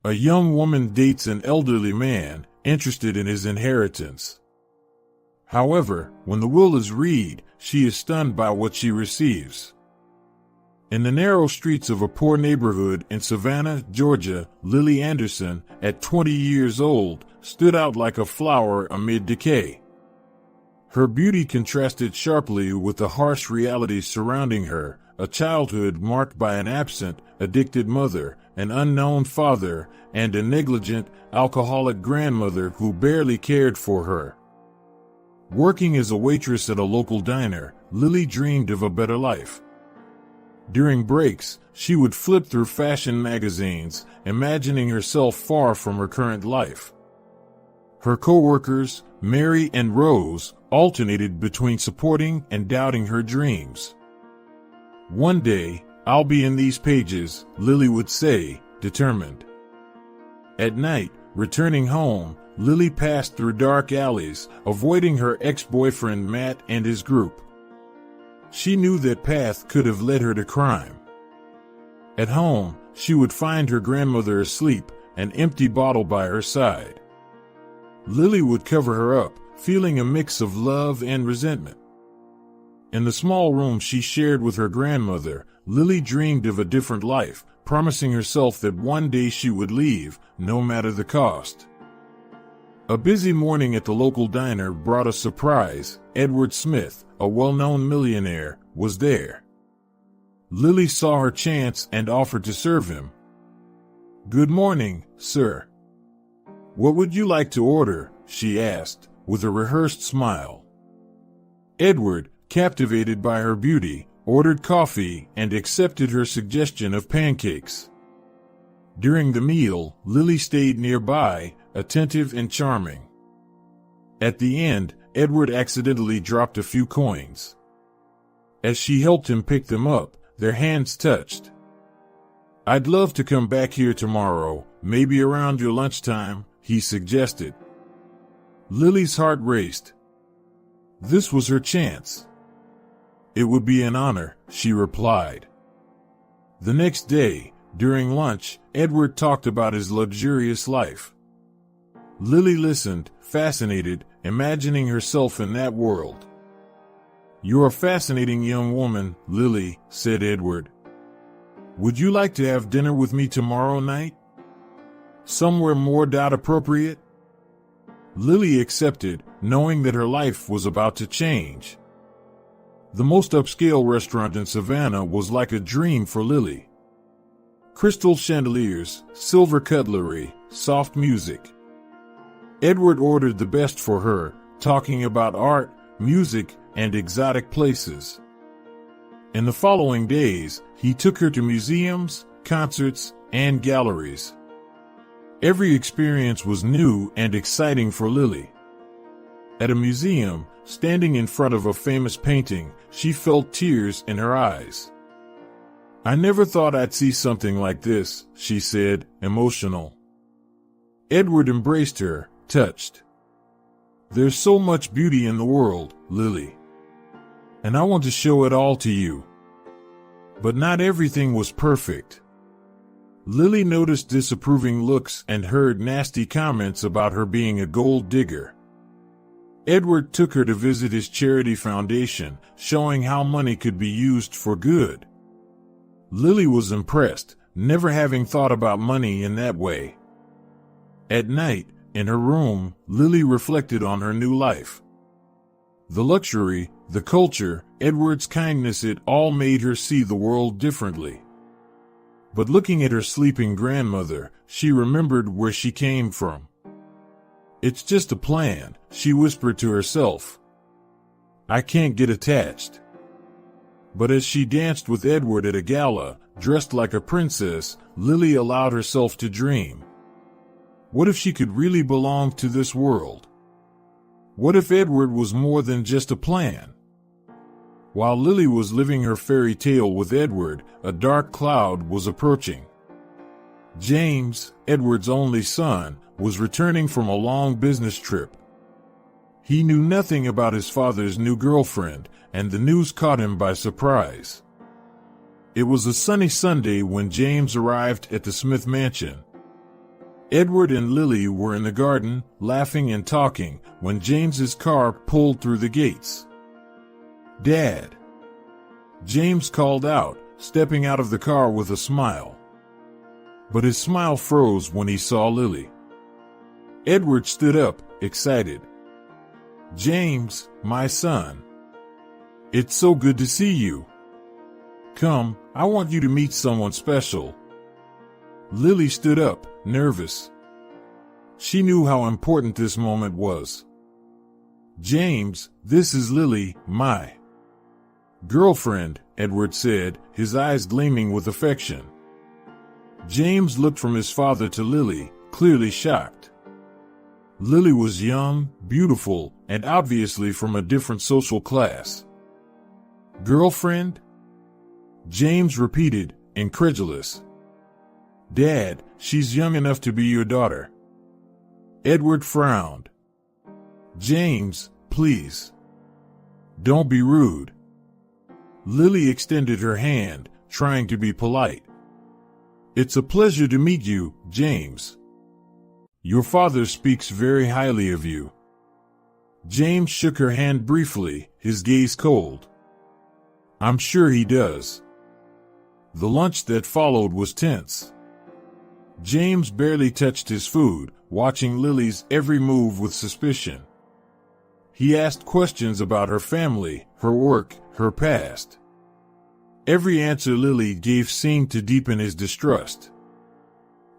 A young woman dates an elderly man, interested in his inheritance. However, when the will is read, she is stunned by what she receives. In the narrow streets of a poor neighborhood in Savannah, Georgia, Lily Anderson, at 20 years old, stood out like a flower amid decay. Her beauty contrasted sharply with the harsh realities surrounding her, a childhood marked by an absent, addicted mother, an unknown father, and a negligent, alcoholic grandmother who barely cared for her. Working as a waitress at a local diner, Lily dreamed of a better life. During breaks, she would flip through fashion magazines, imagining herself far from her current life. Her co-workers, Mary and Rose, alternated between supporting and doubting her dreams. "One day, I'll be in these pages," Lily would say, determined. At night, returning home, Lily passed through dark alleys, avoiding her ex-boyfriend Matt and his group. She knew that path could have led her to crime. At home, she would find her grandmother asleep, an empty bottle by her side. Lily would cover her up, feeling a mix of love and resentment. In the small room she shared with her grandmother, Lily dreamed of a different life, promising herself that one day she would leave, no matter the cost. A busy morning at the local diner brought a surprise. Edward Smith, a well-known millionaire, was there. Lily saw her chance and offered to serve him. "Good morning, sir. What would you like to order?" she asked, with a rehearsed smile. Edward, captivated by her beauty, ordered coffee and accepted her suggestion of pancakes. During the meal, Lily stayed nearby, attentive and charming. At the end, Edward accidentally dropped a few coins. As she helped him pick them up, their hands touched. "I'd love to come back here tomorrow, maybe around your lunchtime," he suggested. Lily's heart raced. This was her chance. "It would be an honor," she replied. The next day, during lunch, Edward talked about his luxurious life. Lily listened, fascinated, imagining herself in that world. "You're a fascinating young woman, Lily," said Edward. "Would you like to have dinner with me tomorrow night? Somewhere more appropriate?" Lily accepted, knowing that her life was about to change. The most upscale restaurant in Savannah was like a dream for Lily. Crystal chandeliers, silver cutlery, soft music. Edward ordered the best for her, talking about art, music, and exotic places. In the following days, he took her to museums, concerts, and galleries. Every experience was new and exciting for Lily. At a museum, standing in front of a famous painting, she felt tears in her eyes. "I never thought I'd see something like this," she said, emotional. Edward embraced her, touched. "There's so much beauty in the world, Lily. And I want to show it all to you." But not everything was perfect. Lily noticed disapproving looks and heard nasty comments about her being a gold digger. Edward took her to visit his charity foundation, showing how money could be used for good. Lily was impressed, never having thought about money in that way. At night, in her room, Lily reflected on her new life. The luxury, the culture, Edward's kindness, it all made her see the world differently. But looking at her sleeping grandmother, she remembered where she came from. "It's just a plan," she whispered to herself. "I can't get attached." But as she danced with Edward at a gala, dressed like a princess, Lily allowed herself to dream. What if she could really belong to this world? What if Edward was more than just a plan? While Lily was living her fairy tale with Edward, a dark cloud was approaching. James, Edward's only son, was returning from a long business trip. He knew nothing about his father's new girlfriend, and the news caught him by surprise. It was a sunny Sunday when James arrived at the Smith mansion. Edward and Lily were in the garden, laughing and talking, when James's car pulled through the gates. "Dad!" James called out, stepping out of the car with a smile. But his smile froze when he saw Lily. Edward stood up, excited. "James, my son. It's so good to see you. Come, I want you to meet someone special." Lily stood up, nervous. She knew how important this moment was. "James, this is Lily, my girlfriend," Edward said, his eyes gleaming with affection. James looked from his father to Lily, clearly shocked. Lily was young, beautiful, and obviously from a different social class. "Girlfriend?" James repeated, incredulous. "Dad, she's young enough to be your daughter." Edward frowned. "James, please. Don't be rude." Lily extended her hand, trying to be polite. "It's a pleasure to meet you, James. Your father speaks very highly of you." James shook her hand briefly, his gaze cold. "I'm sure he does." The lunch that followed was tense. James barely touched his food, watching Lily's every move with suspicion. He asked questions about her family, her work, her past. Every answer Lily gave seemed to deepen his distrust.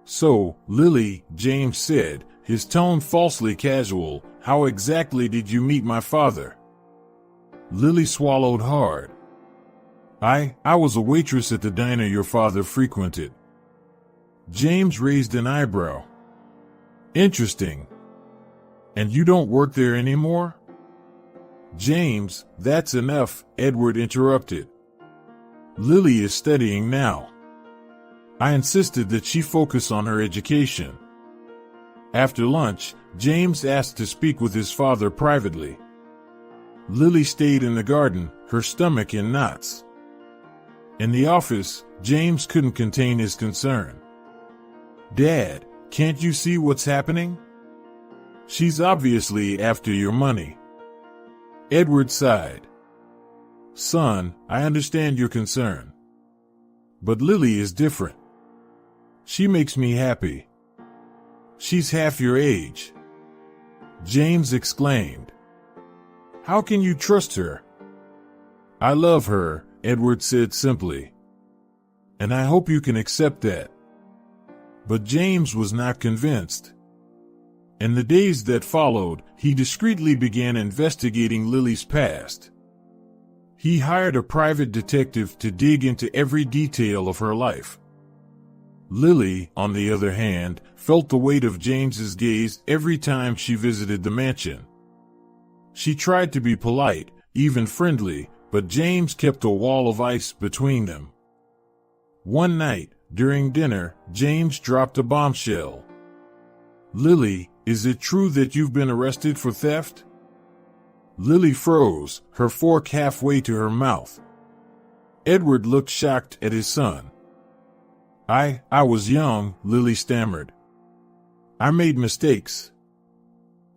"So, Lily," James said, his tone falsely casual, "how exactly did you meet my father?" Lily swallowed hard. I was a waitress at the diner your father frequented." James raised an eyebrow. "Interesting. And you don't work there anymore?" "James, that's enough," Edward interrupted. "Lily is studying now. I insisted that she focus on her education." After lunch, James asked to speak with his father privately. Lily stayed in the garden, her stomach in knots. In the office, James couldn't contain his concern. "Dad, can't you see what's happening? She's obviously after your money." Edward sighed. "Son, I understand your concern. But Lily is different. She makes me happy. She's half your age." James exclaimed. "How can you trust her?" "I love her," Edward said simply. "And I hope you can accept that." But James was not convinced. In the days that followed, he discreetly began investigating Lily's past. He hired a private detective to dig into every detail of her life. Lily, on the other hand, felt the weight of James's gaze every time she visited the mansion. She tried to be polite, even friendly, but James kept a wall of ice between them. One night, during dinner, James dropped a bombshell. "Lily, is it true that you've been arrested for theft?" Lily froze, her fork halfway to her mouth. Edward looked shocked at his son. I was young," Lily stammered. "I made mistakes."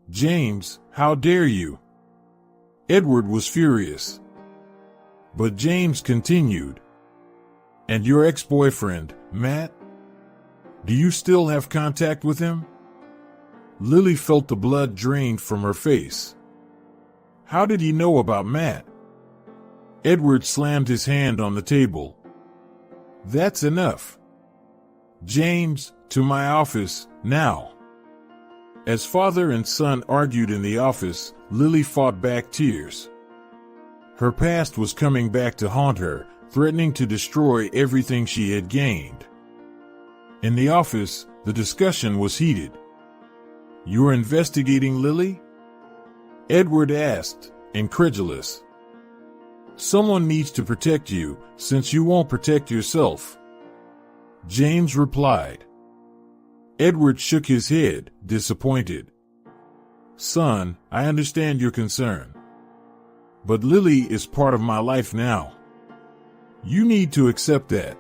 "James, how dare you?" Edward was furious. But James continued. "And your ex-boyfriend, Matt? Do you still have contact with him?" Lily felt the blood drained from her face. "How did he know about Matt?" Edward slammed his hand on the table. "That's enough. James, to my office, now." As father and son argued in the office, Lily fought back tears. Her past was coming back to haunt her, threatening to destroy everything she had gained. In the office, the discussion was heated. "You're investigating Lily?" Edward asked, incredulous. "Someone needs to protect you, since you won't protect yourself." James replied. Edward shook his head, disappointed. "Son, I understand your concern. But Lily is part of my life now. You need to accept that."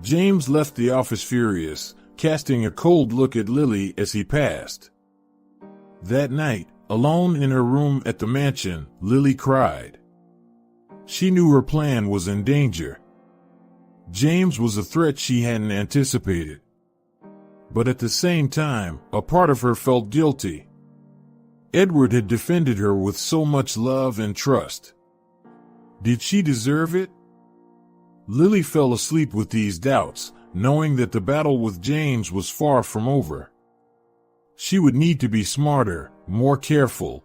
James left the office furious, casting a cold look at Lily as he passed. That night, alone in her room at the mansion, Lily cried. She knew her plan was in danger. James was a threat she hadn't anticipated. But at the same time, a part of her felt guilty. Edward had defended her with so much love and trust. Did she deserve it? Lily fell asleep with these doubts, knowing that the battle with James was far from over. She would need to be smarter, more careful.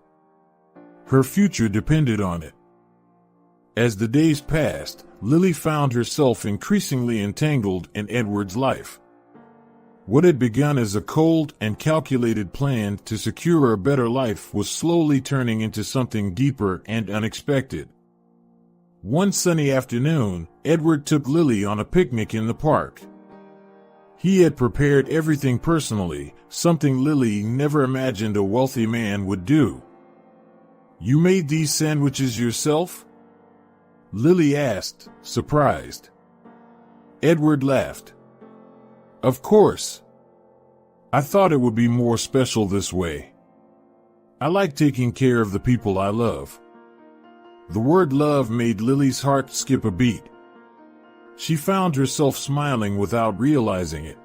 Her future depended on it. As the days passed, Lily found herself increasingly entangled in Edward's life. What had begun as a cold and calculated plan to secure a better life was slowly turning into something deeper and unexpected. One sunny afternoon, Edward took Lily on a picnic in the park. He had prepared everything personally, something Lily never imagined a wealthy man would do. "You made these sandwiches yourself?" Lily asked, surprised. Edward laughed. "Of course. I thought it would be more special this way. I like taking care of the people I love." The word love made Lily's heart skip a beat. She found herself smiling without realizing it.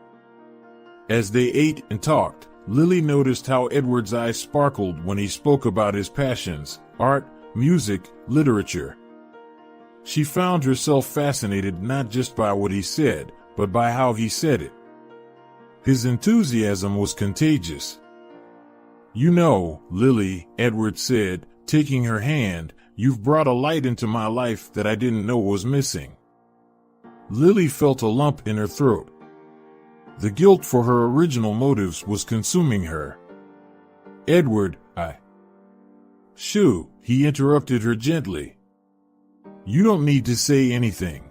As they ate and talked, Lily noticed how Edward's eyes sparkled when he spoke about his passions, art, music, literature. She found herself fascinated not just by what he said, but by how he said it. His enthusiasm was contagious. "You know, Lily," Edward said, taking her hand, "you've brought a light into my life that I didn't know was missing." Lily felt a lump in her throat. The guilt for her original motives was consuming her. "Edward, Shoo," he interrupted her gently. "You don't need to say anything.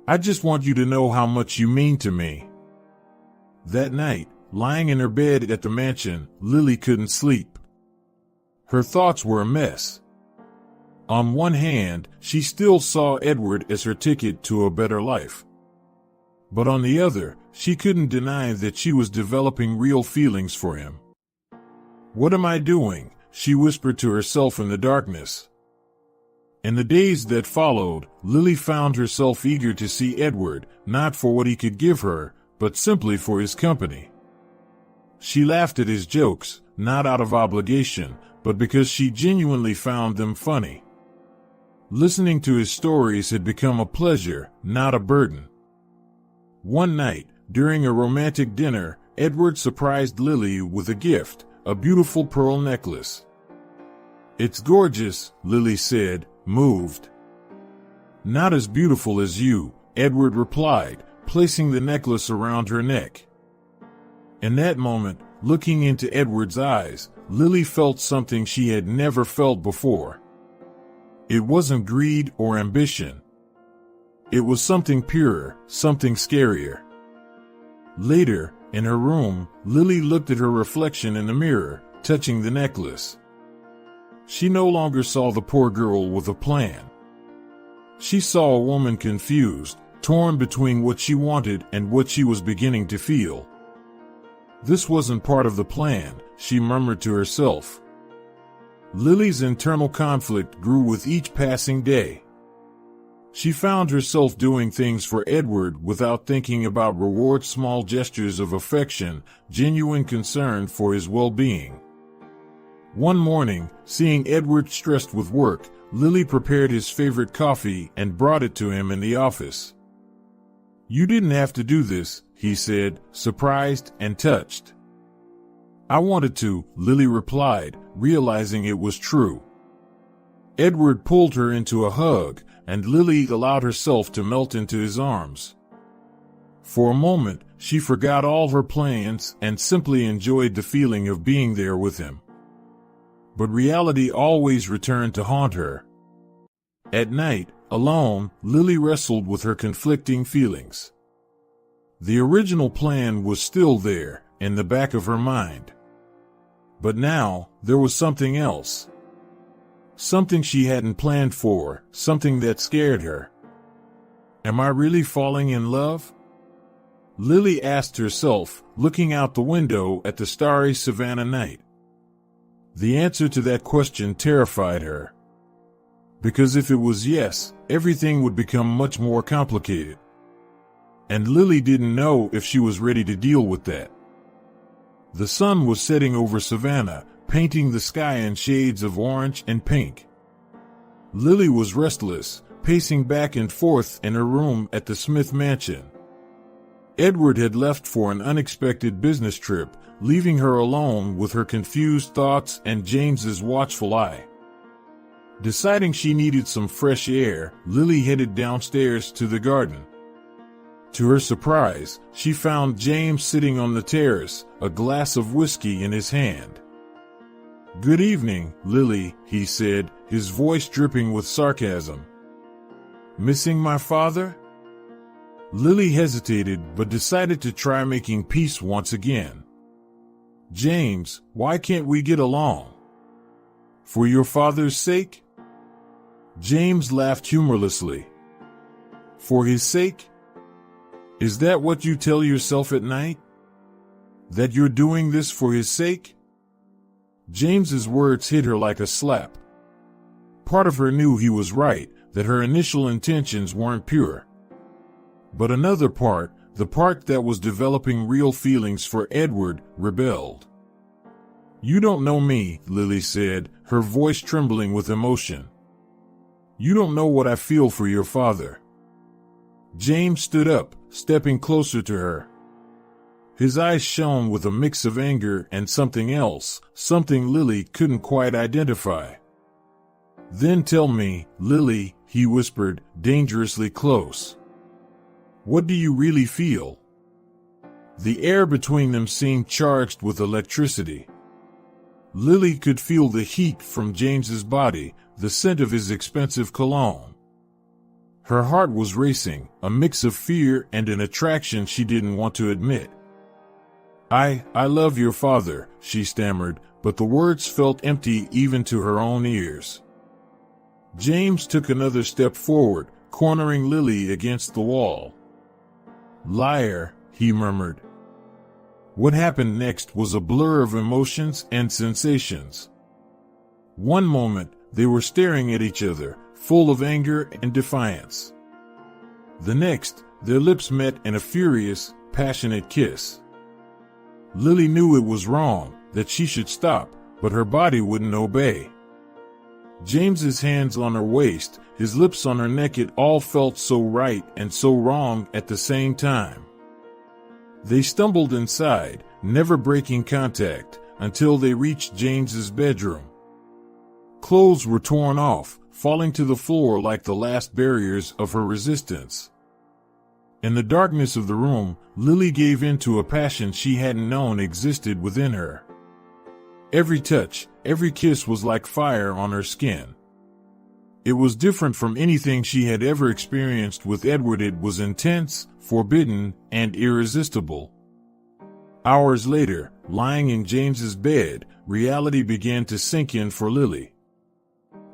I just want you to know how much you mean to me." That night, lying in her bed at the mansion, Lily couldn't sleep. Her thoughts were a mess. On one hand, she still saw Edward as her ticket to a better life. But on the other, she couldn't deny that she was developing real feelings for him. "What am I doing?" she whispered to herself in the darkness. In the days that followed, Lily found herself eager to see Edward, not for what he could give her, but simply for his company. She laughed at his jokes, not out of obligation, but because she genuinely found them funny. Listening to his stories had become a pleasure, not a burden. One night, during a romantic dinner, Edward surprised Lily with a gift, a beautiful pearl necklace. "It's gorgeous," Lily said, moved. "Not as beautiful as you," Edward replied, placing the necklace around her neck. In that moment, looking into Edward's eyes, Lily felt something she had never felt before. It wasn't greed or ambition. It was something purer, something scarier. Later, in her room, Lily looked at her reflection in the mirror, touching the necklace. She no longer saw the poor girl with a plan. She saw a woman confused, torn between what she wanted and what she was beginning to feel. "This wasn't part of the plan," she murmured to herself. Lily's internal conflict grew with each passing day. She found herself doing things for Edward without thinking about reward, small gestures of affection, genuine concern for his well-being. One morning, seeing Edward stressed with work, Lily prepared his favorite coffee and brought it to him in the office. "You didn't have to do this," he said, surprised and touched. "I wanted to," Lily replied, realizing it was true. Edward pulled her into a hug, and Lily allowed herself to melt into his arms. For a moment, she forgot all her plans and simply enjoyed the feeling of being there with him. But reality always returned to haunt her. At night, alone, Lily wrestled with her conflicting feelings. The original plan was still there, in the back of her mind. But now, there was something else. Something she hadn't planned for, something that scared her. Am I really falling in love? Lily asked herself, looking out the window at the starry Savannah night. The answer to that question terrified her. Because if it was yes, everything would become much more complicated. And Lily didn't know if she was ready to deal with that. The sun was setting over Savannah, painting the sky in shades of orange and pink. Lily was restless, pacing back and forth in her room at the Smith mansion. Edward had left for an unexpected business trip, leaving her alone with her confused thoughts and James's watchful eye. Deciding she needed some fresh air, Lily headed downstairs to the garden. To her surprise, she found James sitting on the terrace, a glass of whiskey in his hand. "Good evening, Lily," he said, his voice dripping with sarcasm. "Missing my father?" Lily hesitated but decided to try making peace once again. "James, why can't we get along?" "For your father's sake?" James laughed humorlessly. "For his sake? Is that what you tell yourself at night? That you're doing this for his sake?" James's words hit her like a slap. Part of her knew he was right, that her initial intentions weren't pure. But another part, the part that was developing real feelings for Edward, rebelled. "You don't know me," Lily said, her voice trembling with emotion. "You don't know what I feel for your father." James stood up, stepping closer to her. His eyes shone with a mix of anger and something else, something Lily couldn't quite identify. "Then tell me, Lily," he whispered, dangerously close. "What do you really feel?" The air between them seemed charged with electricity. Lily could feel the heat from James's body, the scent of his expensive cologne. Her heart was racing, a mix of fear and an attraction she didn't want to admit. I love your father," she stammered, but the words felt empty even to her own ears. James took another step forward, cornering Lily against the wall. "Liar," he murmured. What happened next was a blur of emotions and sensations. One moment, they were staring at each other, full of anger and defiance. The next, their lips met in a furious, passionate kiss. Lily knew it was wrong, that she should stop, but her body wouldn't obey. James's hands on her waist, his lips on her neck, it all felt so right and so wrong at the same time. They stumbled inside, never breaking contact, until they reached James's bedroom. Clothes were torn off, falling to the floor like the last barriers of her resistance. In the darkness of the room, Lily gave in to a passion she hadn't known existed within her. Every touch, every kiss was like fire on her skin. It was different from anything she had ever experienced with Edward. It was intense, forbidden, and irresistible. Hours later, lying in James's bed, reality began to sink in for Lily.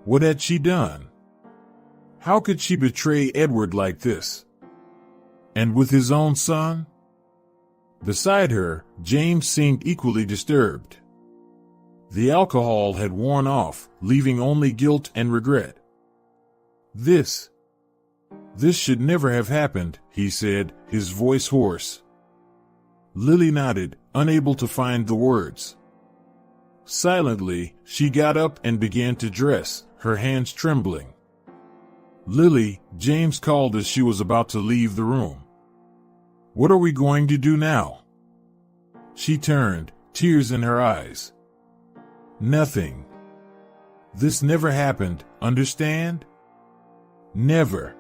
What had she done? How could she betray Edward like this? And with his own son? Beside her, James seemed equally disturbed. The alcohol had worn off, leaving only guilt and regret. This should never have happened," he said, his voice hoarse. Lily nodded, unable to find the words. Silently, she got up and began to dress, her hands trembling. "Lily," James called as she was about to leave the room. "What are we going to do now?" She turned, tears in her eyes. "Nothing. This never happened, understand? Never."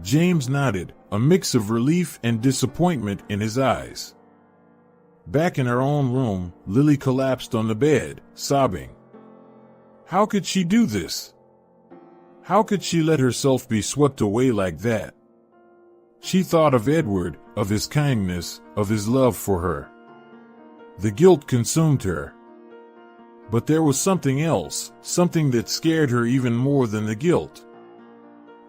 James nodded, a mix of relief and disappointment in his eyes. Back in her own room, Lily collapsed on the bed, sobbing. How could she do this? How could she let herself be swept away like that? She thought of Edward, of his kindness, of his love for her. The guilt consumed her. But there was something else, something that scared her even more than the guilt.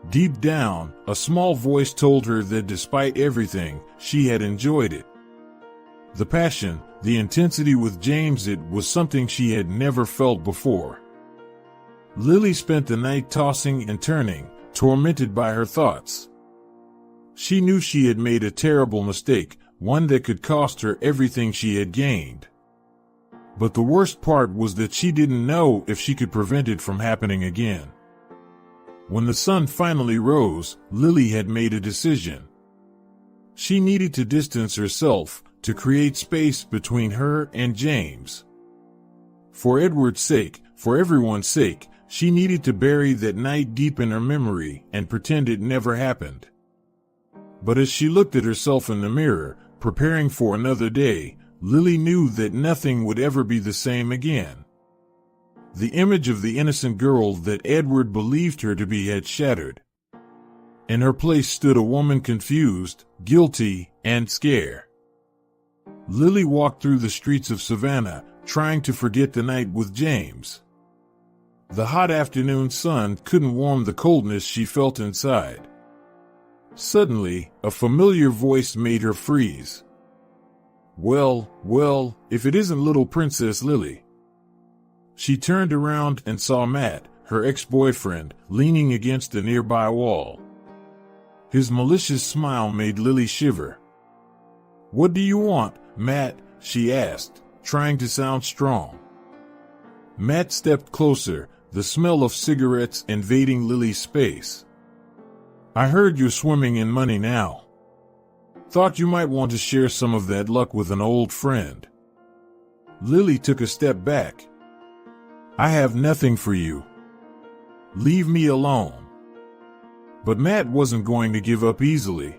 Deep down, a small voice told her that despite everything, she had enjoyed it. The passion, the intensity with James, it was something she had never felt before. Lily spent the night tossing and turning, tormented by her thoughts. She knew she had made a terrible mistake, one that could cost her everything she had gained. But the worst part was that she didn't know if she could prevent it from happening again. When the sun finally rose, Lily had made a decision. She needed to distance herself, to create space between her and James. For Edward's sake, for everyone's sake, she needed to bury that night deep in her memory and pretend it never happened. But as she looked at herself in the mirror, preparing for another day, Lily knew that nothing would ever be the same again. The image of the innocent girl that Edward believed her to be had shattered. In her place stood a woman confused, guilty, and scared. Lily walked through the streets of Savannah, trying to forget the night with James. The hot afternoon sun couldn't warm the coldness she felt inside. Suddenly, a familiar voice made her freeze. Well, if it isn't little Princess Lily. She turned around and saw Matt, her ex-boyfriend, leaning against a nearby wall. His malicious smile made Lily shiver. "What do you want, Matt?" she asked, trying to sound strong. Matt stepped closer, the smell of cigarettes invading Lily's space. "I heard you're swimming in money now. Thought you might want to share some of that luck with an old friend." Lily took a step back. "I have nothing for you. Leave me alone." But Matt wasn't going to give up easily.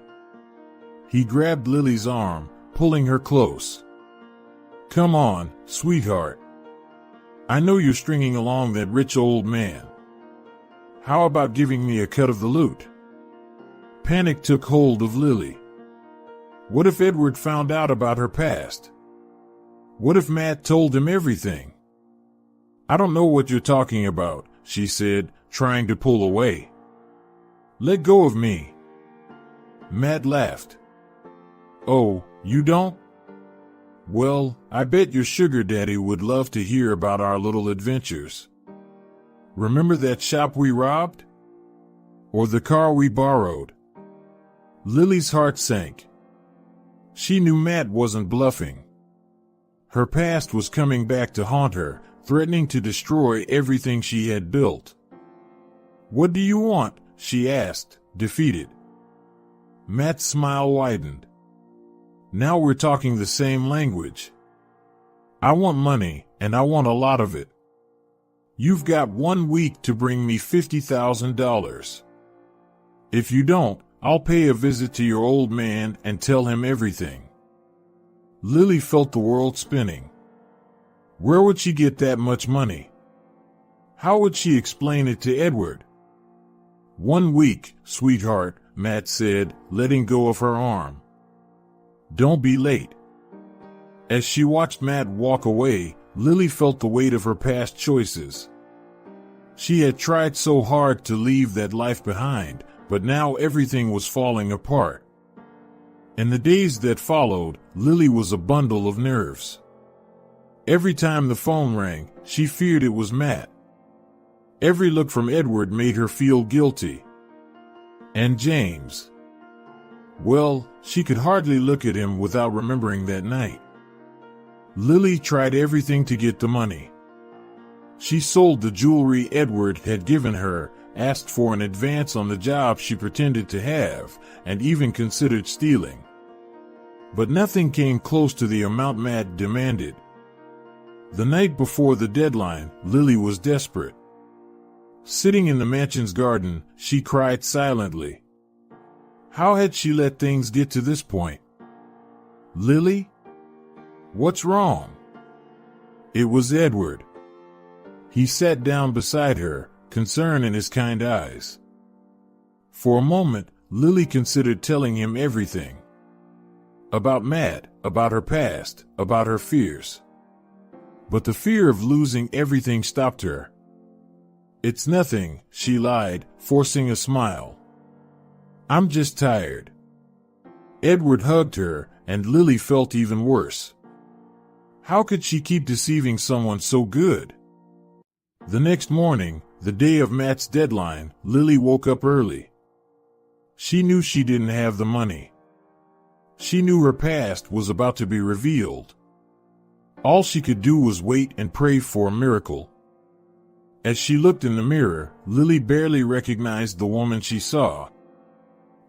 He grabbed Lily's arm, pulling her close. "Come on, sweetheart. I know you're stringing along that rich old man. How about giving me a cut of the loot?" Panic took hold of Lily. What if Edward found out about her past? What if Matt told him everything? "I don't know what you're talking about," she said, trying to pull away. "Let go of me." Matt laughed. "Oh, you don't? Well, I bet your sugar daddy would love to hear about our little adventures. Remember that shop we robbed? Or the car we borrowed?" Lily's heart sank. She knew Matt wasn't bluffing. Her past was coming back to haunt her, threatening to destroy everything she had built. "What do you want?" she asked, defeated. Matt's smile widened. "Now we're talking the same language. I want money, and I want a lot of it. You've got 1 week to bring me $50,000. If you don't, I'll pay a visit to your old man and tell him everything." Lily felt the world spinning. Where would she get that much money? How would she explain it to Edward? "1 week, sweetheart," Matt said, letting go of her arm. "Don't be late." As she watched Matt walk away, Lily felt the weight of her past choices. She had tried so hard to leave that life behind, but now everything was falling apart. In the days that followed, Lily was a bundle of nerves. Every time the phone rang, she feared it was Matt. Every look from Edward made her feel guilty. And James. Well, she could hardly look at him without remembering that night. Lily tried everything to get the money. She sold the jewelry Edward had given her, asked for an advance on the job she pretended to have, and even considered stealing. But nothing came close to the amount Matt demanded. The night before the deadline, Lily was desperate. Sitting in the mansion's garden, she cried silently. How had she let things get to this point? "Lily? What's wrong?" It was Edward. He sat down beside her, concern in his kind eyes. For a moment, Lily considered telling him everything. About Matt, about her past, about her fears. But the fear of losing everything stopped her. It's nothing, she lied, forcing a smile. I'm just tired. Edward hugged her, and Lily felt even worse. How could she keep deceiving someone so good? The next morning, the day of Matt's deadline, Lily woke up early. She knew she didn't have the money. She knew her past was about to be revealed. All she could do was wait and pray for a miracle. As she looked in the mirror, Lily barely recognized the woman she saw.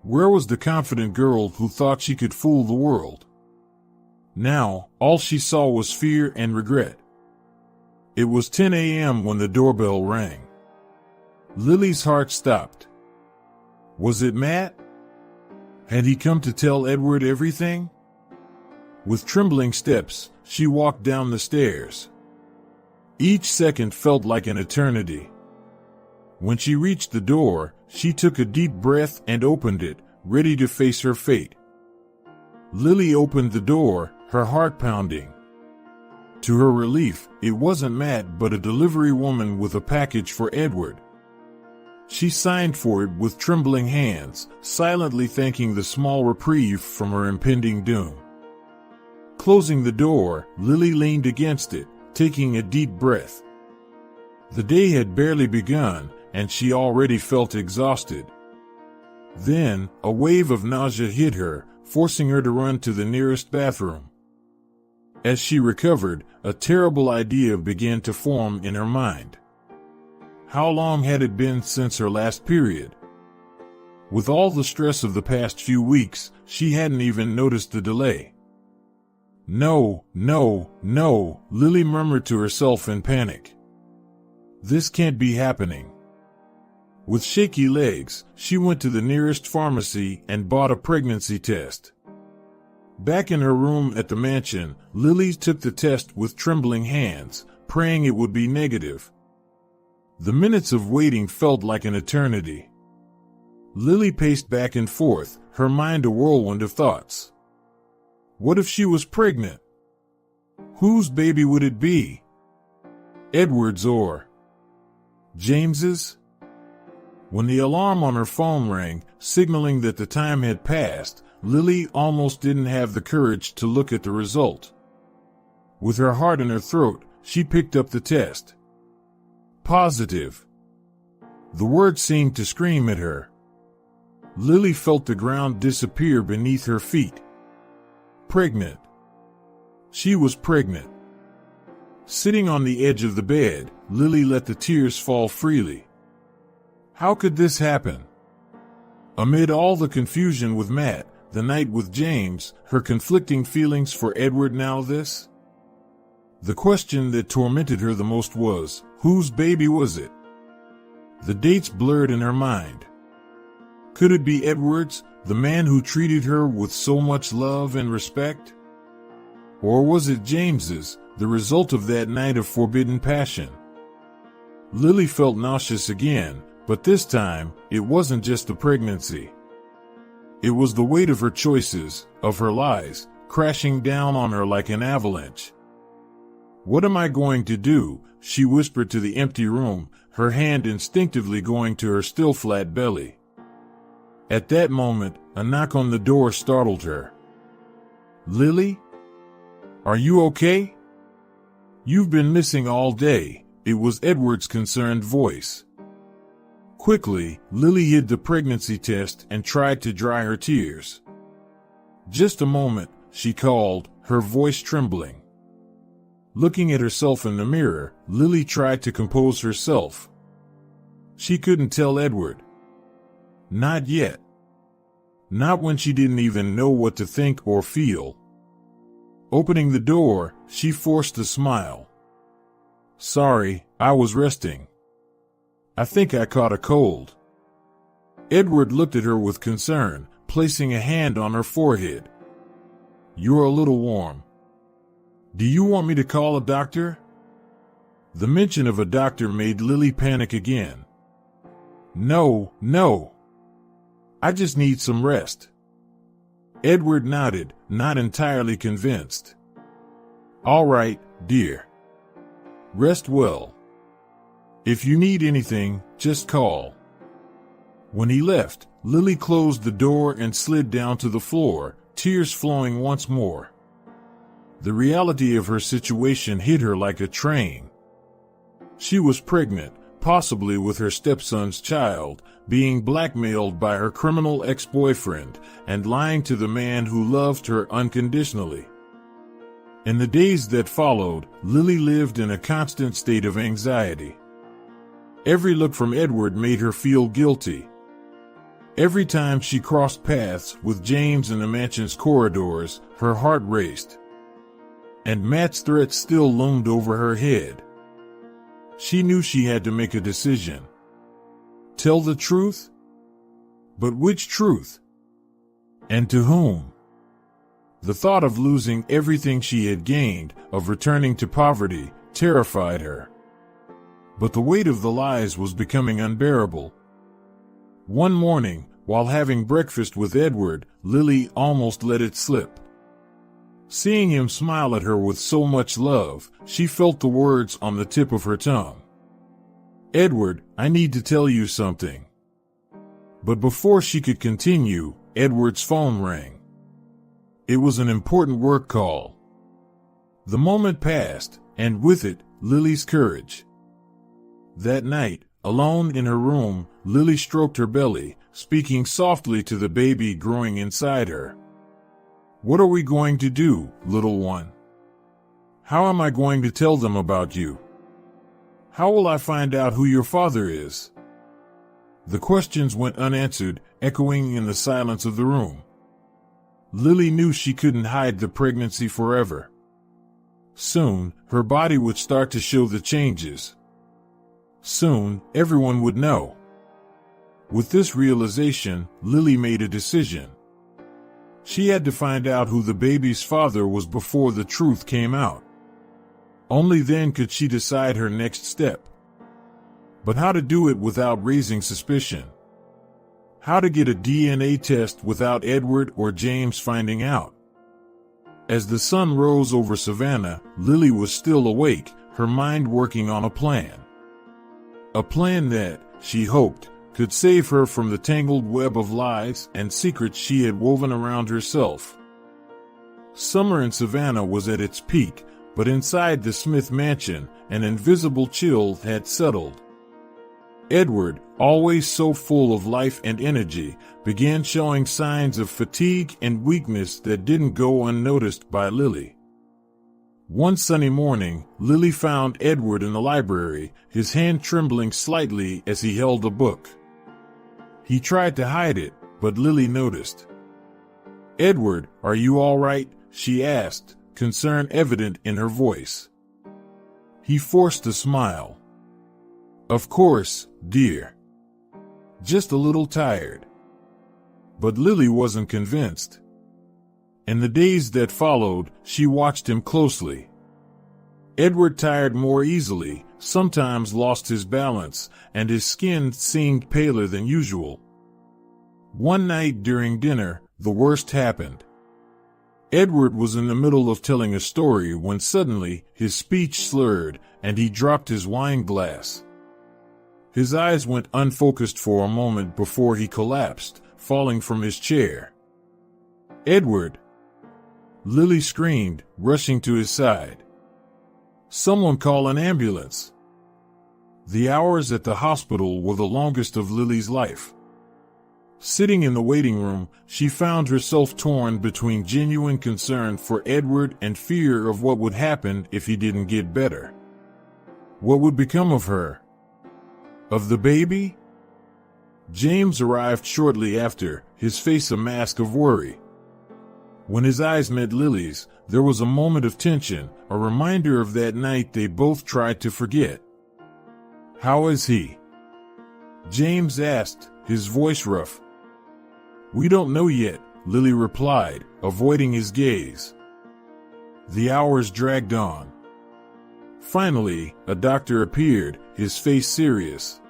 Where was the confident girl who thought she could fool the world? Now, all she saw was fear and regret. It was 10 a.m. when the doorbell rang. Lily's heart stopped. Was it Matt? Had he come to tell Edward everything? With trembling steps, she walked down the stairs. Each second felt like an eternity. When she reached the door, she took a deep breath and opened it, ready to face her fate. Lily opened the door, her heart pounding. To her relief, it wasn't Matt but a delivery woman with a package for Edward. She signed for it with trembling hands, silently thanking the small reprieve from her impending doom. Closing the door, Lily leaned against it, taking a deep breath. The day had barely begun, and she already felt exhausted. Then, a wave of nausea hit her, forcing her to run to the nearest bathroom. As she recovered, a terrible idea began to form in her mind. How long had it been since her last period? With all the stress of the past few weeks, she hadn't even noticed the delay. No, Lily murmured to herself in panic. This can't be happening. With shaky legs, she went to the nearest pharmacy and bought a pregnancy test. Back in her room at the mansion, Lily took the test with trembling hands, praying it would be negative. The minutes of waiting felt like an eternity. Lily paced back and forth, her mind a whirlwind of thoughts. What if she was pregnant? Whose baby would it be? Edward's or James's? When the alarm on her phone rang, signaling that the time had passed, Lily almost didn't have the courage to look at the result. With her heart in her throat, she picked up the test. Positive. The word seemed to scream at her. Lily felt the ground disappear beneath her feet. Pregnant. She was pregnant. Sitting on the edge of the bed, Lily let the tears fall freely. How could this happen? Amid all the confusion with Matt, the night with James, her conflicting feelings for Edward, now this? The question that tormented her the most was, whose baby was it? The dates blurred in her mind. Could it be Edward's, the man who treated her with so much love and respect? Or was it James's, the result of that night of forbidden passion? Lily felt nauseous again, but this time, it wasn't just the pregnancy. It was the weight of her choices, of her lies, crashing down on her like an avalanche. What am I going to do? She whispered to the empty room, her hand instinctively going to her still flat belly. At that moment, a knock on the door startled her. Lily? Are you okay? You've been missing all day. It was Edward's concerned voice. Quickly, Lily hid the pregnancy test and tried to dry her tears. Just a moment, she called, her voice trembling. Looking at herself in the mirror, Lily tried to compose herself. She couldn't tell Edward. Not yet. Not when she didn't even know what to think or feel. Opening the door, she forced a smile. Sorry, I was resting. I think I caught a cold. Edward looked at her with concern, placing a hand on her forehead. You're a little warm. Do you want me to call a doctor? The mention of a doctor made Lily panic again. No. I just need some rest. Edward nodded, not entirely convinced. All right, dear. Rest well. If you need anything, just call." When he left, Lily closed the door and slid down to the floor, tears flowing once more. The reality of her situation hit her like a train. She was pregnant, possibly with her stepson's child, being blackmailed by her criminal ex-boyfriend, and lying to the man who loved her unconditionally. In the days that followed, Lily lived in a constant state of anxiety. Every look from Edward made her feel guilty. Every time she crossed paths with James in the mansion's corridors, her heart raced. And Matt's threat still loomed over her head. She knew she had to make a decision. Tell the truth? But which truth? And to whom? The thought of losing everything she had gained, of returning to poverty, terrified her. But the weight of the lies was becoming unbearable. One morning, while having breakfast with Edward, Lily almost let it slip. Seeing him smile at her with so much love, she felt the words on the tip of her tongue. "Edward, I need to tell you something." But before she could continue, Edward's phone rang. It was an important work call. The moment passed, and with it, Lily's courage. That night, alone in her room, Lily stroked her belly, speaking softly to the baby growing inside her. "What are we going to do, little one? How am I going to tell them about you? How will I find out who your father is?" The questions went unanswered, echoing in the silence of the room. Lily knew she couldn't hide the pregnancy forever. Soon, her body would start to show the changes. Soon, everyone would know. With this realization, Lily made a decision. She had to find out who the baby's father was before the truth came out. Only then could she decide her next step. But how to do it without raising suspicion? How to get a DNA test without Edward or James finding out? As the sun rose over Savannah, Lily was still awake, her mind working on a plan. A plan that, she hoped, could save her from the tangled web of lies and secrets she had woven around herself. Summer in Savannah was at its peak, but inside the Smith mansion, an invisible chill had settled. Edward, always so full of life and energy, began showing signs of fatigue and weakness that didn't go unnoticed by Lily. One sunny morning, Lily found Edward in the library, his hand trembling slightly as he held a book. He tried to hide it, but Lily noticed. "Edward, are you all right?" she asked, concern evident in her voice. He forced a smile. "Of course, dear. Just a little tired." But Lily wasn't convinced. In the days that followed, she watched him closely. Edward tired more easily, sometimes lost his balance, and his skin seemed paler than usual. One night during dinner, the worst happened. Edward was in the middle of telling a story when suddenly his speech slurred and he dropped his wine glass. His eyes went unfocused for a moment before he collapsed, falling from his chair. "Edward!" Lily screamed, rushing to his side. "Someone call an ambulance." The hours at the hospital were the longest of Lily's life. Sitting in the waiting room, she found herself torn between genuine concern for Edward and fear of what would happen if he didn't get better. What would become of her? Of the baby? James arrived shortly after, his face a mask of worry. When his eyes met Lily's, there was a moment of tension, a reminder of that night they both tried to forget. "How is he?" James asked, his voice rough. "We don't know yet," Lily replied, avoiding his gaze. The hours dragged on. Finally, a doctor appeared, his face serious.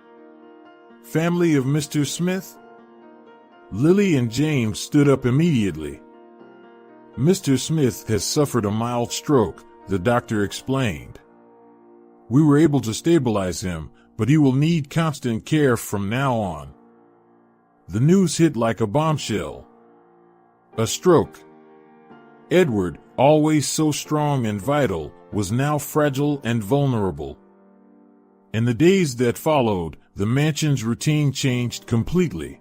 "Family of Mr. Smith?" Lily and James stood up immediately. "Mr. Smith has suffered a mild stroke," the doctor explained. "We were able to stabilize him, but he will need constant care from now on. The news hit like a bombshell. A stroke. Edward, always so strong and vital, was now fragile and vulnerable. In the days that followed, the mansion's routine changed completely.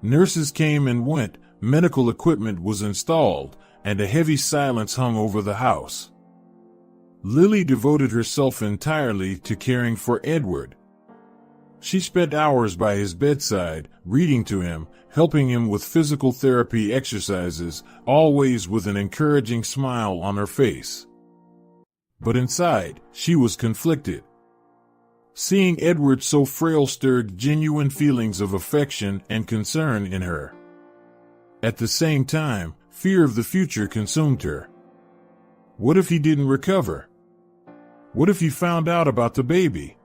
Nurses came and went, medical equipment was installed, and a heavy silence hung over the house. Lily devoted herself entirely to caring for Edward. She spent hours by his bedside, reading to him, helping him with physical therapy exercises, always with an encouraging smile on her face. But inside, she was conflicted. Seeing Edward so frail stirred genuine feelings of affection and concern in her. At the same time, fear of the future consumed her. What if he didn't recover? What if he found out about the baby?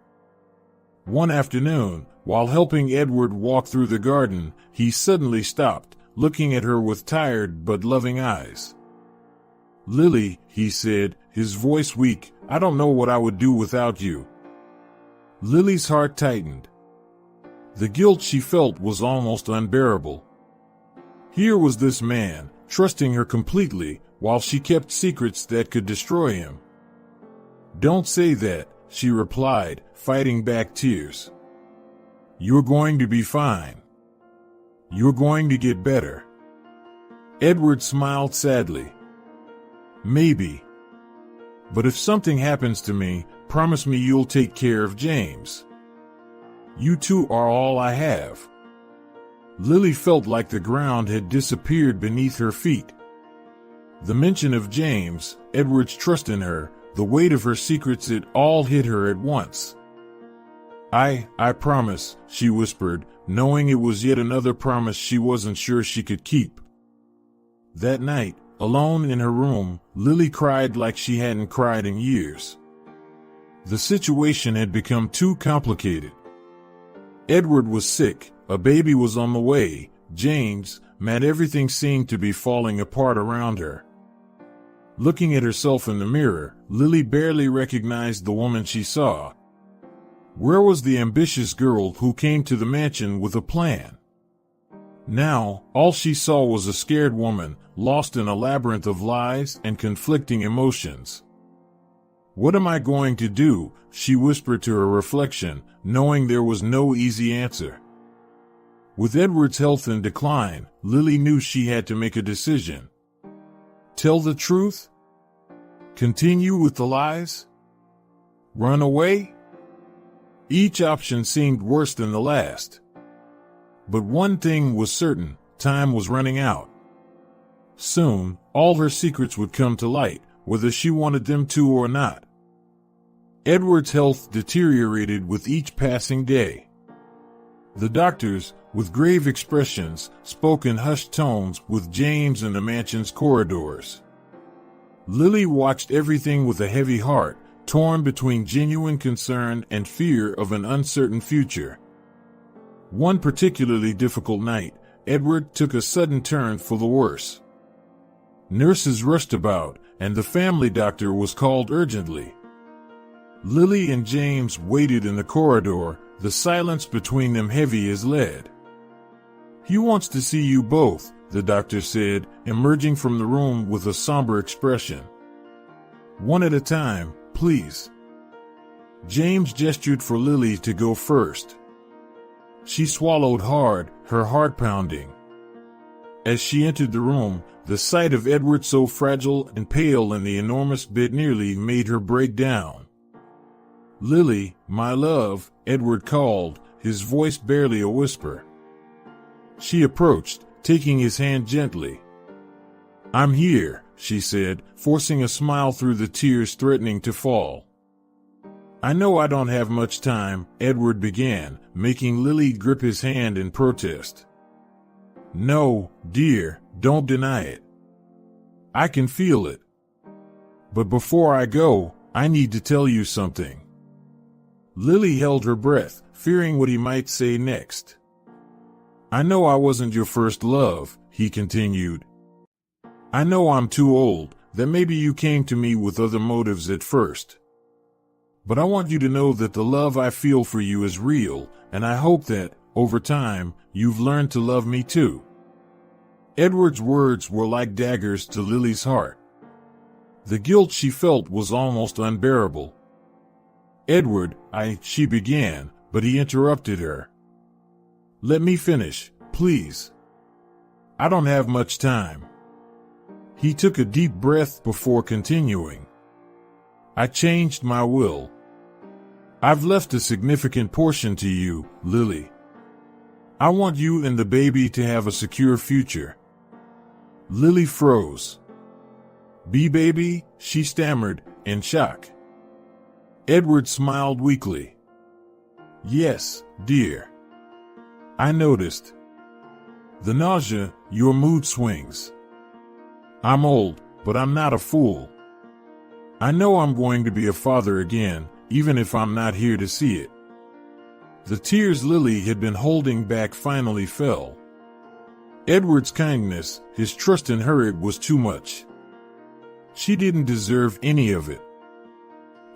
One afternoon, while helping Edward walk through the garden, he suddenly stopped, looking at her with tired but loving eyes. "Lily," he said, his voice weak, "I don't know what I would do without you." Lily's heart tightened. The guilt she felt was almost unbearable. Here was this man, trusting her completely, while she kept secrets that could destroy him. "Don't say that," she replied, fighting back tears. "You're going to be fine. You're going to get better." Edward smiled sadly. "Maybe. But if something happens to me, promise me you'll take care of James. You two are all I have." Lily felt like the ground had disappeared beneath her feet. The mention of James, Edward's trust in her, the weight of her secrets, it all hit her at once. I promise," she whispered, knowing it was yet another promise she wasn't sure she could keep. That night, alone in her room, Lily cried like she hadn't cried in years. The situation had become too complicated. Edward was sick, a baby was on the way, James, mad, everything seemed to be falling apart around her. Looking at herself in the mirror, Lily barely recognized the woman she saw. Where was the ambitious girl who came to the mansion with a plan? Now, all she saw was a scared woman, lost in a labyrinth of lies and conflicting emotions. "What am I going to do?" she whispered to her reflection, knowing there was no easy answer. With Edward's health in decline, Lily knew she had to make a decision. Tell the truth? Continue with the lies? Run away? Each option seemed worse than the last. But one thing was certain, time was running out. Soon, all her secrets would come to light, whether she wanted them to or not. Edward's health deteriorated with each passing day. The doctors, with grave expressions, spoke in hushed tones with James in the mansion's corridors. Lily watched everything with a heavy heart, torn between genuine concern and fear of an uncertain future. One particularly difficult night, Edward took a sudden turn for the worse. Nurses rushed about, and the family doctor was called urgently. Lily and James waited in the corridor, the silence between them heavy as lead. "He wants to see you both," the doctor said, emerging from the room with a somber expression. "One at a time, please." James gestured for Lily to go first. She swallowed hard, her heart pounding. As she entered the room, the sight of Edward so fragile and pale in the enormous bed nearly made her break down. "Lily, my love," Edward called, his voice barely a whisper. She approached, taking his hand gently. "I'm here," she said, forcing a smile through the tears threatening to fall. "I know I don't have much time," Edward began, making Lily grip his hand in protest. "No, dear, don't deny it. I can feel it. But before I go, I need to tell you something." Lily held her breath, fearing what he might say next. "I know I wasn't your first love," he continued. "I know I'm too old, that maybe you came to me with other motives at first. But I want you to know that the love I feel for you is real, and I hope that, over time, you've learned to love me too. Edward's words were like daggers to Lily's heart. The guilt she felt was almost unbearable. Edward, she began, but he interrupted her. Let me finish, please. I don't have much time. He took a deep breath before continuing. I changed my will. I've left a significant portion to you, Lily. I want you and the baby to have a secure future. Lily froze. Baby, she stammered, in shock. Edward smiled weakly. Yes, dear. I noticed. The nausea, your mood swings. I'm old, but I'm not a fool. I know I'm going to be a father again, even if I'm not here to see it. The tears Lily had been holding back finally fell. Edward's kindness, his trust in her, it was too much. She didn't deserve any of it.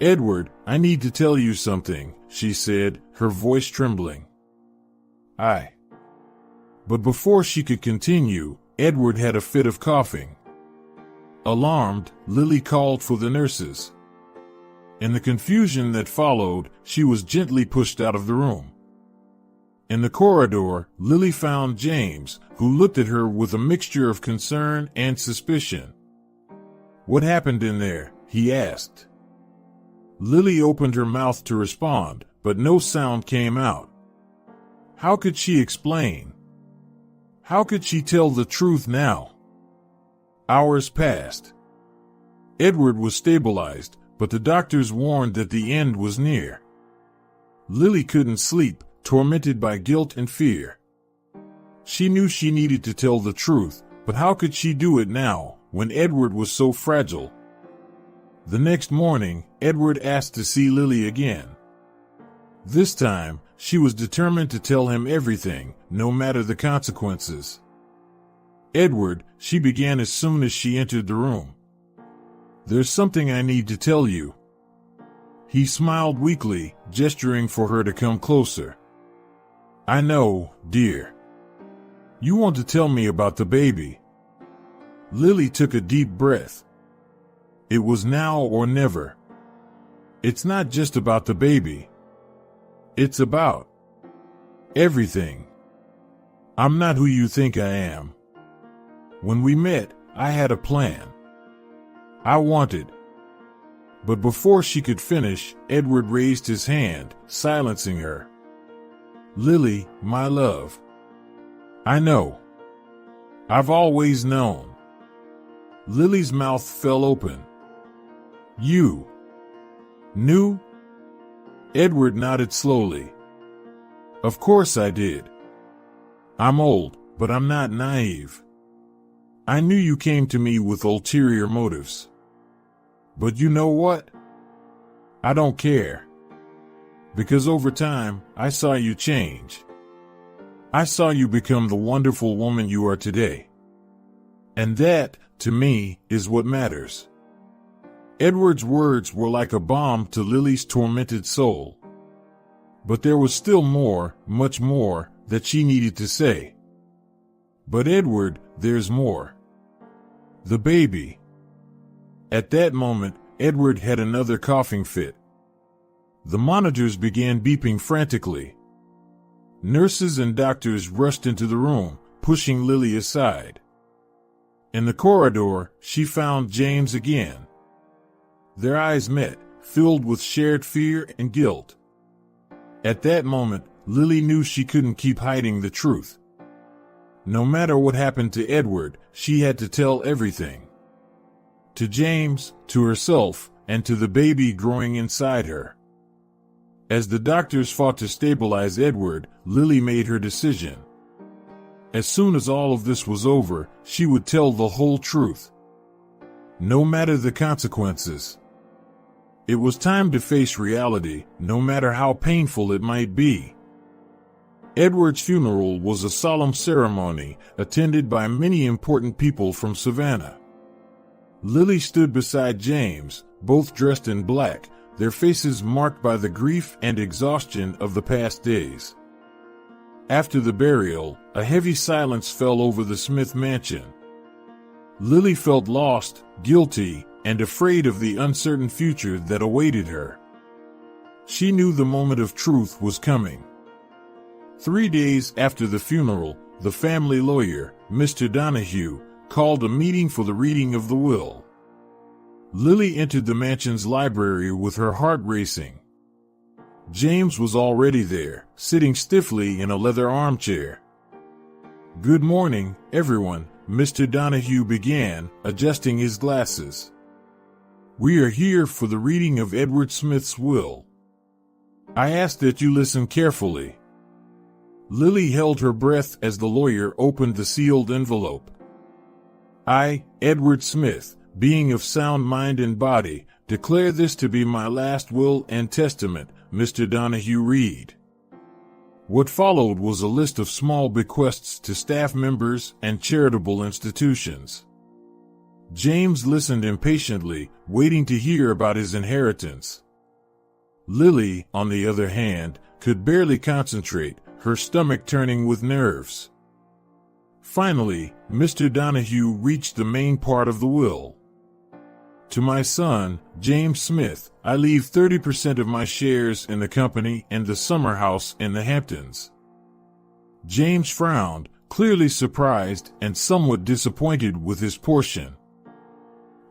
Edward, I need to tell you something, she said, her voice trembling. But before she could continue, Edward had a fit of coughing. Alarmed, Lily called for the nurses. In the confusion that followed, she was gently pushed out of the room. In the corridor, Lily found James, who looked at her with a mixture of concern and suspicion. What happened in there? He asked. Lily opened her mouth to respond, but no sound came out. How could she explain? How could she tell the truth now? Hours passed. Edward was stabilized, but the doctors warned that the end was near. Lily couldn't sleep, tormented by guilt and fear. She knew she needed to tell the truth, but how could she do it now, when Edward was so fragile? The next morning, Edward asked to see Lily again. This time, she was determined to tell him everything, no matter the consequences. Edward, she began as soon as she entered the room. There's something I need to tell you. He smiled weakly, gesturing for her to come closer. I know, dear. You want to tell me about the baby. Lily took a deep breath. It was now or never. It's not just about the baby. It's about everything. I'm not who you think I am. When we met, I had a plan. I wanted. But before she could finish, Edward raised his hand, silencing her. Lily, my love. I know. I've always known. Lily's mouth fell open. You knew? Edward nodded slowly. Of course I did. I'm old, but I'm not naive. I knew you came to me with ulterior motives. But you know what? I don't care. Because over time, I saw you change. I saw you become the wonderful woman you are today. And that, to me, is what matters. Edward's words were like a balm to Lily's tormented soul. But there was still more, much more, that she needed to say. But Edward, there's more. The baby. At that moment, Edward had another coughing fit. The monitors began beeping frantically. Nurses and doctors rushed into the room, pushing Lily aside. In the corridor, she found James again. Their eyes met, filled with shared fear and guilt. At that moment, Lily knew she couldn't keep hiding the truth. No matter what happened to Edward, she had to tell everything. To James, to herself, and to the baby growing inside her. As the doctors fought to stabilize Edward, Lily made her decision. As soon as all of this was over, she would tell the whole truth. No matter the consequences. It was time to face reality, no matter how painful it might be. Edward's funeral was a solemn ceremony, attended by many important people from Savannah. Lily stood beside James, both dressed in black, their faces marked by the grief and exhaustion of the past days. After the burial, a heavy silence fell over the Smith mansion. Lily felt lost, guilty, and afraid of the uncertain future that awaited her. She knew the moment of truth was coming. 3 days after the funeral, the family lawyer, Mr. Donahue, called a meeting for the reading of the will. Lily entered the mansion's library with her heart racing. James was already there, sitting stiffly in a leather armchair. "Good morning, everyone," Mr. Donahue began, adjusting his glasses. "We are here for the reading of Edward Smith's will. I ask that you listen carefully." Lily held her breath as the lawyer opened the sealed envelope. "I, Edward Smith, being of sound mind and body, declare this to be my last will and testament," Mr. Donahue read. What followed was a list of small bequests to staff members and charitable institutions. James listened impatiently, waiting to hear about his inheritance. Lily, on the other hand, could barely concentrate, her stomach turning with nerves. Finally, Mr. Donahue reached the main part of the will. "To my son, James Smith, I leave 30% of my shares in the company and the summer house in the Hamptons." James frowned, clearly surprised and somewhat disappointed with his portion.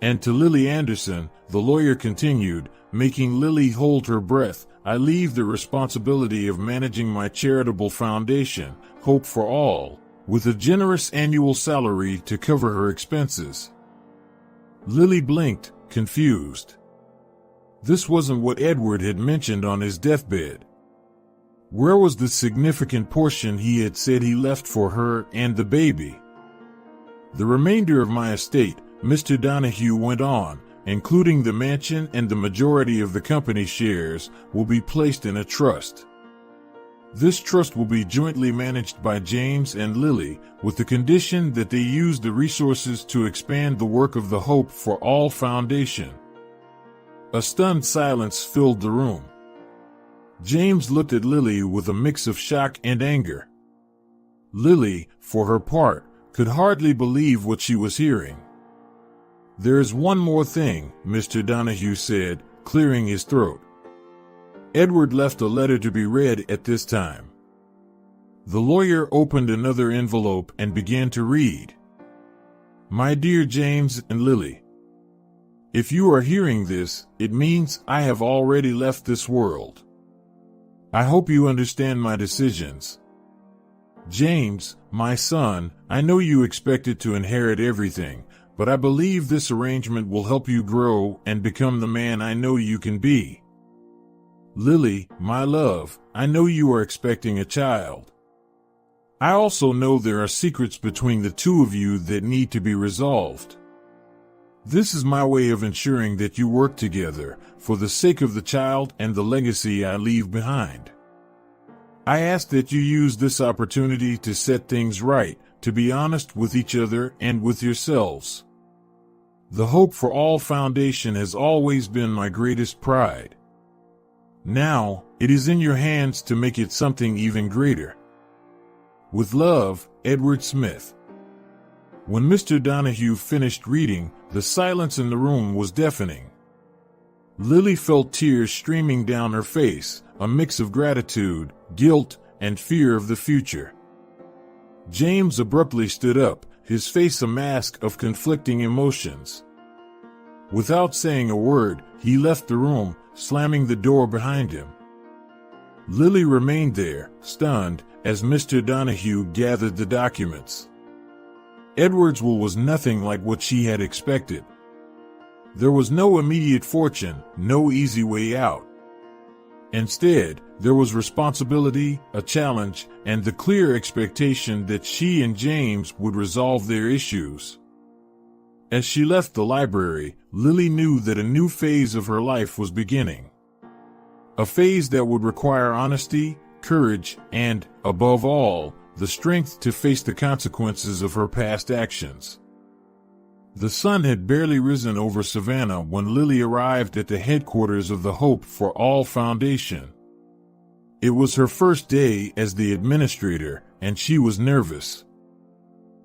"And to Lily Anderson," the lawyer continued, making Lily hold her breath, "I leave the responsibility of managing my charitable foundation, Hope for All, with a generous annual salary to cover her expenses." Lily blinked, confused. This wasn't what Edward had mentioned on his deathbed. Where was the significant portion he had said he left for her and the baby? "The remainder of my estate," Mr. Donahue went on, "including the mansion and the majority of the company shares, will be placed in a trust. This trust will be jointly managed by James and Lily, with the condition that they use the resources to expand the work of the Hope for All Foundation." A stunned silence filled the room. James looked at Lily with a mix of shock and anger. Lily, for her part, could hardly believe what she was hearing. "There is one more thing," Mr. Donahue said, clearing his throat. "Edward left a letter to be read at this time." The lawyer opened another envelope and began to read. "My dear James and Lily, if you are hearing this, it means I have already left this world. I hope you understand my decisions. James, my son, I know you expected to inherit everything, but I believe this arrangement will help you grow and become the man I know you can be. Lily, my love, I know you are expecting a child. I also know there are secrets between the two of you that need to be resolved. This is my way of ensuring that you work together, for the sake of the child and the legacy I leave behind. I ask that you use this opportunity to set things right, to be honest with each other and with yourselves. The Hope for All Foundation has always been my greatest pride. Now, it is in your hands to make it something even greater. With love, Edward Smith." When Mr. Donahue finished reading, the silence in the room was deafening. Lily felt tears streaming down her face, a mix of gratitude, guilt, and fear of the future. James abruptly stood up, his face a mask of conflicting emotions. Without saying a word, he left the room, slamming the door behind him. Lily remained there, stunned, as Mr. Donahue gathered the documents. Edward's will was nothing like what she had expected. There was no immediate fortune, no easy way out. Instead, there was responsibility, a challenge, and the clear expectation that she and James would resolve their issues. As she left the library, Lily knew that a new phase of her life was beginning. A phase that would require honesty, courage, and, above all, the strength to face the consequences of her past actions. The sun had barely risen over Savannah when Lily arrived at the headquarters of the Hope for All Foundation. It was her first day as the administrator, and she was nervous.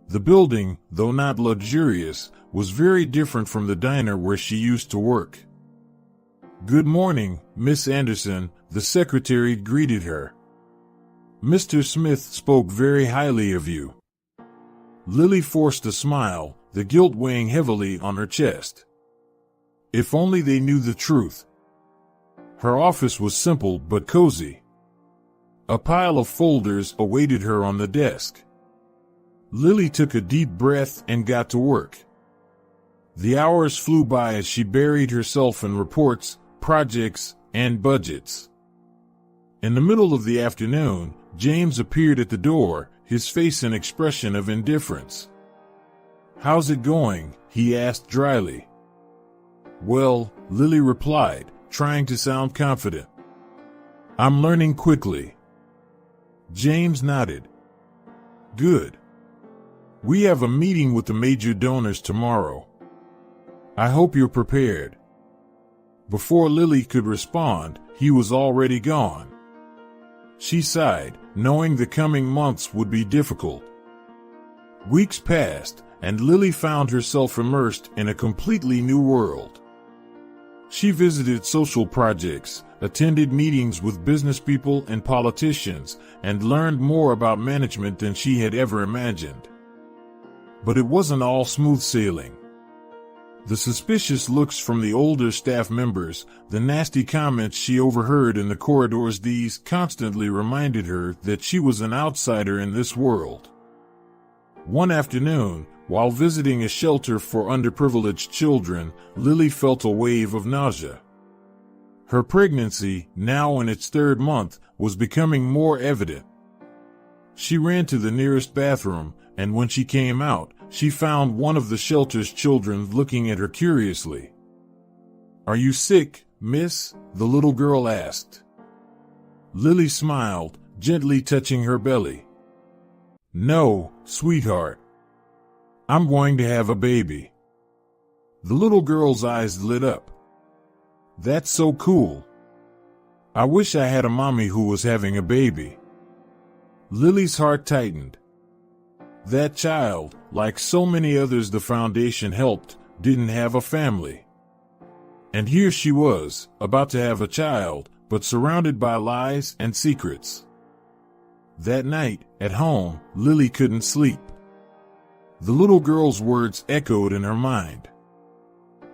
The building, though not luxurious, was very different from the diner where she used to work. "Good morning, Miss Anderson," the secretary greeted her. "Mr. Smith spoke very highly of you." Lily forced a smile, the guilt weighing heavily on her chest. If only they knew the truth. Her office was simple but cozy. A pile of folders awaited her on the desk. Lily took a deep breath and got to work. The hours flew by as she buried herself in reports, projects, and budgets. In the middle of the afternoon, James appeared at the door, his face an expression of indifference. "How's it going?" he asked dryly. "Well," Lily replied, trying to sound confident. "I'm learning quickly." James nodded. "Good. We have a meeting with the major donors tomorrow. I hope you're prepared." Before Lily could respond, he was already gone. She sighed, knowing the coming months would be difficult. Weeks passed, and Lily found herself immersed in a completely new world. She visited social projects, attended meetings with business people and politicians, and learned more about management than she had ever imagined. But it wasn't all smooth sailing. The suspicious looks from the older staff members, the nasty comments she overheard in the corridors, these constantly reminded her that she was an outsider in this world. One afternoon, while visiting a shelter for underprivileged children, Lily felt a wave of nausea. Her pregnancy, now in its 3rd month, was becoming more evident. She ran to the nearest bathroom, and when she came out, she found one of the shelter's children looking at her curiously. "Are you sick, miss?" the little girl asked. Lily smiled, gently touching her belly. "No, sweetheart. I'm going to have a baby." The little girl's eyes lit up. "That's so cool. I wish I had a mommy who was having a baby." Lily's heart tightened. That child, like so many others the foundation helped, didn't have a family. And here she was, about to have a child, but surrounded by lies and secrets. That night, at home, Lily couldn't sleep. The little girl's words echoed in her mind.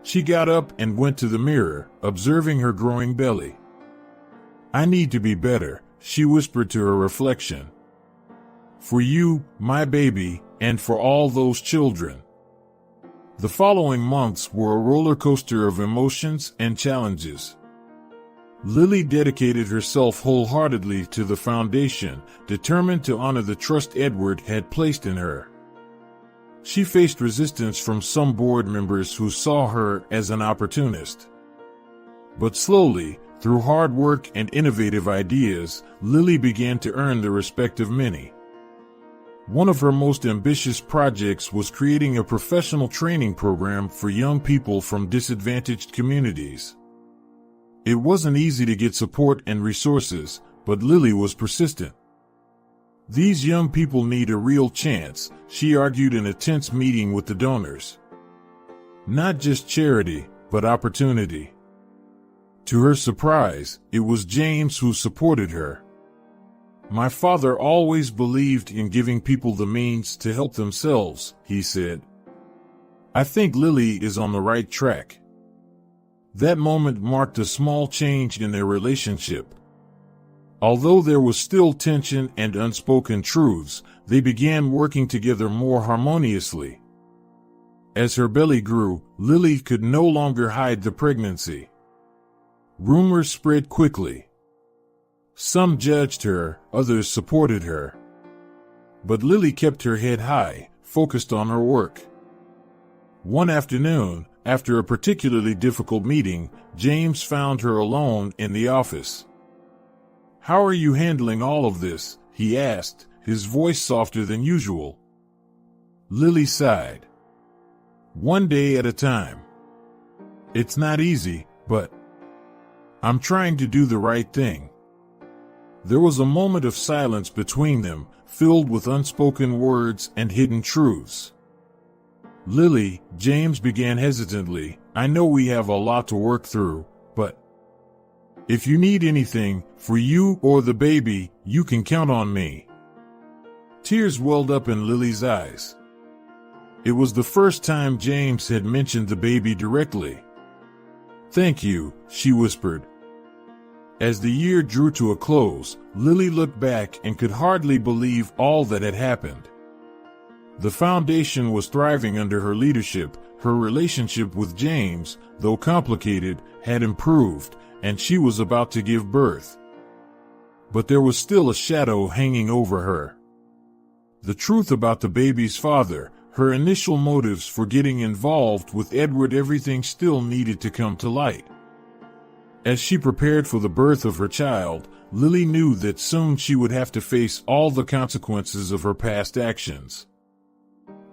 She got up and went to the mirror, observing her growing belly. "I need to be better," she whispered to her reflection. "For you, my baby, and for all those children." The following months were a roller coaster of emotions and challenges. Lily dedicated herself wholeheartedly to the foundation, determined to honor the trust Edward had placed in her. She faced resistance from some board members who saw her as an opportunist. But slowly, through hard work and innovative ideas, Lily began to earn the respect of many. One of her most ambitious projects was creating a professional training program for young people from disadvantaged communities. It wasn't easy to get support and resources, but Lily was persistent. "These young people need a real chance," she argued in a tense meeting with the donors. "Not just charity, but opportunity." To her surprise, it was James who supported her. "My father always believed in giving people the means to help themselves," he said. "I think Lily is on the right track." That moment marked a small change in their relationship. Although there was still tension and unspoken truths, they began working together more harmoniously. As her belly grew, Lily could no longer hide the pregnancy. Rumors spread quickly. Some judged her, others supported her. But Lily kept her head high, focused on her work. One afternoon, after a particularly difficult meeting, James found her alone in the office. "How are you handling all of this?" he asked, his voice softer than usual. Lily sighed. one day at a time. It's not easy, but I'm trying to do the right thing." There was a moment of silence between them, filled with unspoken words and hidden truths. "Lily," James began hesitantly, "I know we have a lot to work through, but if you need anything, for you or the baby, you can count on me." Tears welled up in Lily's eyes. It was the first time James had mentioned the baby directly. "Thank you," she whispered. As the year drew to a close, Lily looked back and could hardly believe all that had happened. The foundation was thriving under her leadership. Her relationship with James, though complicated, had improved, and she was about to give birth. But there was still a shadow hanging over her. The truth about the baby's father, her initial motives for getting involved with Edward, everything still needed to come to light. As she prepared for the birth of her child, Lily knew that soon she would have to face all the consequences of her past actions.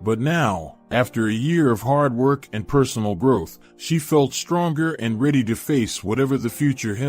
But now, after a year of hard work and personal growth, she felt stronger and ready to face whatever the future held.